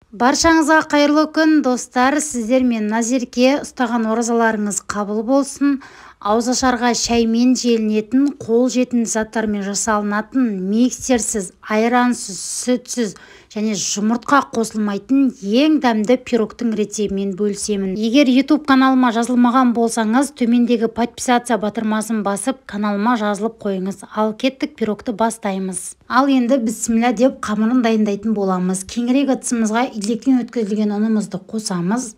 Баршаңызға қайырлы күн, достар. Сіздер мен Назерке, ұстаған оразаларыңыз қабыл болсын. Ауызашарға шаймен желінетін, қол жетімді заттармен жасалынатын, миксерсіз, айрансыз, сүтсіз және жұмыртқа қосылмайтын ең дәмді пирогтың рецебімен бөлісемін. Егер YouTube каналыма жазылмаған болсаңыз, төмендегі подписация батырмасын басып, каналыма жазылып қойыңыз. Ал кеттік, пирогты бастаймыз. Ал енді бісміллә деп қамырын дайындайтын боламыз. Кеңірек ыдысымызға илектен өткізілген ұнымызды қосамыз.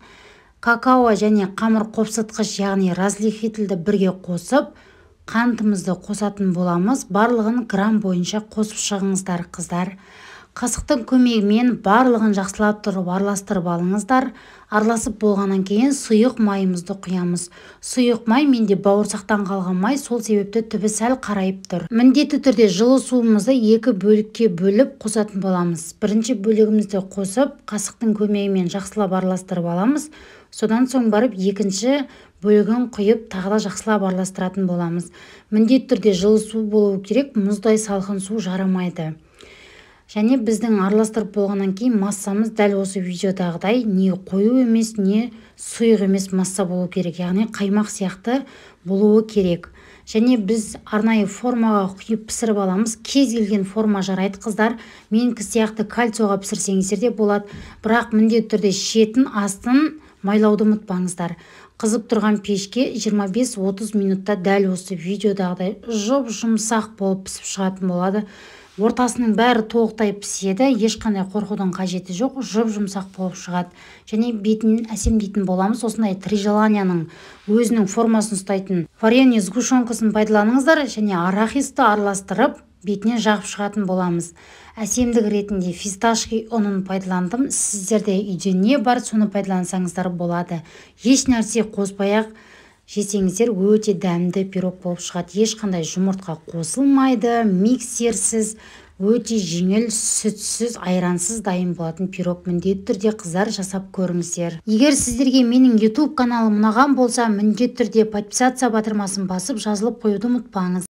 Какао және қамыр қопсытқыш, яғни разрыхлителді бірге қосып, қантымызды қосатын боламыз. Барлығын грамм бойынша қосып шығыңыздар, қыздар. Қасықтың көмегімен барлығын жақсылап тұрып араластырып алыңыздар. Араласып болғаннан кейін сұйық майымызды құямыз. Сұйық май менде бауырсақтан қалған май, сол себепті түбі сәл қарайып тұр. Міндетті түрде жылы суымызды екі бөлікке бөліп қосатын боламыз. Бірінші бөлігімізді қосып, қасықтың көмегімен жақсылап араластырып аламыз. Содан соң барып екінші бөлігін құйып, тағы да жақсылап араластыратын боламыз. Міндетті түрде жылы су болуы керек, мұздай салқын су жарамайды. Және біздің араластырып болғаннан кейін массамыз дәл осы видеодағыдай не қою емес, не сұйық емес масса болу керек, яғни қаймақ сияқты болуы керек. Және біз арнайы формаға құйып пісіріп аламыз. Кез келген форма жарайды, қыздар. Менікі сияқты кальцияға пісірсеңіздер де болады, бірақ міндетті түрде шетін астын майлауды ұмытпаңыздар. Қызып тұрған пешке 25-30 минутта дәл осы видеодағыдай жұмсақ болып пісіп шығатын болады. Ортасының бәрі толықтай піседі, ешқандай қорқудың қажеті жоқ, жұмсақ болып шығады. Және бетін әсемдейтін боламыз. Осындай три желанияның өзінің формасын ұстайтын варенье сгущенкасын пайдаланыңыздар және арахисті араластырып, бетінен жағып шығатын боламыз. Әсемдік ретінде фисташки ұнын пайдаландым. Сіздерде үйде не бар, соны пайдалансаңыздар болады. Еш нәрсе қоспай-ақ жесеңіздер өте дәмді пирог болып шығады. Ешқандай жұмыртқа қосылмайды, миксерсіз, өте жеңіл, сүтсіз, айрансыз дайын болатын пирог. Міндетті түрде қыздар жасап көріңіздер. Егер сіздерге менің YouTube каналым ұнаған болса, міндетті түрде подписация батырмасын басып жазылып қоюды ұмытпаңыз.